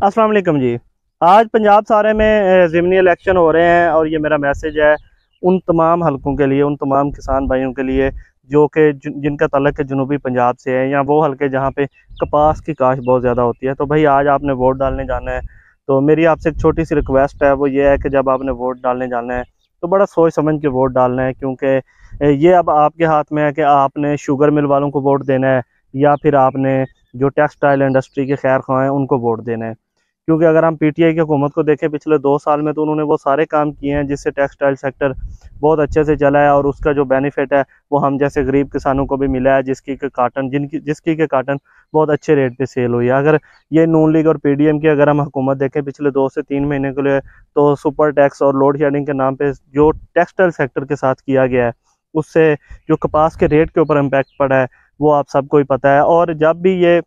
अस्सलाम वालेकुम जी। आज पंजाब सारे में ज़िमनी इलेक्शन हो रहे हैं और ये मेरा मैसेज है उन तमाम हलकों के लिए, उन तमाम किसान भाइयों के लिए जो कि जिनका तल्लक है जनूबी पंजाब से है, या वो हलके जहाँ पे कपास की काश बहुत ज़्यादा होती है। तो भाई आज आपने वोट डालने जाना है, तो मेरी आपसे एक छोटी सी रिक्वेस्ट है, वो ये है कि जब आपने वोट डालने जाना है तो बड़ा सोच समझ के वोट डालना है, क्योंकि ये अब आपके हाथ में है कि आपने शुगर मिल वालों को वोट देना है या फिर आपने जो टेक्सटाइल इंडस्ट्री के खैर ख्वाह हैं उनको वोट देना है। क्योंकि अगर हम पीटीआई की हुकूमत को देखें पिछले 2 साल में, तो उन्होंने वो सारे काम किए हैं जिससे टेक्सटाइल सेक्टर बहुत अच्छे से चला है, और उसका जो बेनिफिट है वो हम जैसे गरीब किसानों को भी मिला है, जिसकी के काटन बहुत अच्छे रेट पे सेल हुई है। अगर ये नून लीग और पीडीएम की अगर हम हुकूमत देखें पिछले 2 से 3 महीने के लिए, तो सुपर टैक्स और लोड शेडिंग के नाम पे जो टेक्सटाइल सेक्टर के साथ किया गया है उससे जो कपास के रेट के ऊपर इम्पैक्ट पड़ा है वो आप सबको ही पता है। और जब भी ये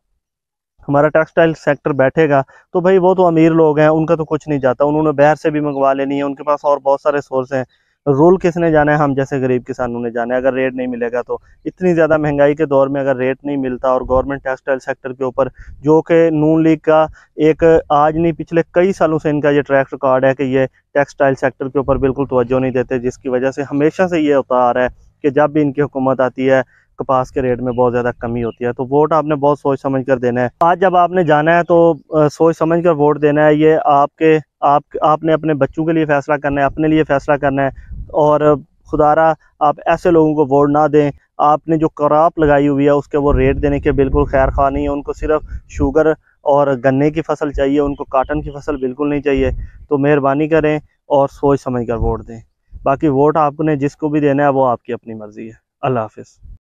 हमारा टेक्सटाइल सेक्टर बैठेगा तो भाई वो तो अमीर लोग हैं, उनका तो कुछ नहीं जाता, उन्होंने बाहर से भी मंगवा लेनी है, उनके पास और बहुत सारे सोर्स हैं। रूल किसने जाना है? हम जैसे गरीब किसानों ने जाना है। अगर रेट नहीं मिलेगा तो इतनी ज़्यादा महंगाई के दौर में अगर रेट नहीं मिलता और गवर्नमेंट टेक्सटाइल सेक्टर के ऊपर, जो कि नून लीग का एक आज नहीं पिछले कई सालों से इनका ये ट्रैक रिकॉर्ड है कि ये टेक्सटाइल सेक्टर के ऊपर बिल्कुल तवज्जो नहीं देते, जिसकी वजह से हमेशा से ये होता आ रहा है कि जब भी इनकी हुकूमत आती है कपास के रेट में बहुत ज़्यादा कमी होती है। तो वोट आपने बहुत सोच समझ कर देना है। आज जब आपने जाना है तो सोच समझ कर वोट देना है। ये आपने अपने बच्चों के लिए फ़ैसला करना है, अपने लिए फ़ैसला करना है। और खुदारा आप ऐसे लोगों को वोट ना दें। आपने जो क्रॉप लगाई हुई है उसके वो रेट देने के बिल्कुल खैर खा नहीं है। उनको सिर्फ शुगर और गन्ने की फसल चाहिए, उनको काटन की फसल बिल्कुल नहीं चाहिए। तो मेहरबानी करें और सोच समझ कर वोट दें। बाकी वोट आपने जिसको भी देना है वो आपकी अपनी मर्ज़ी है। अल्लाह हाफिज़।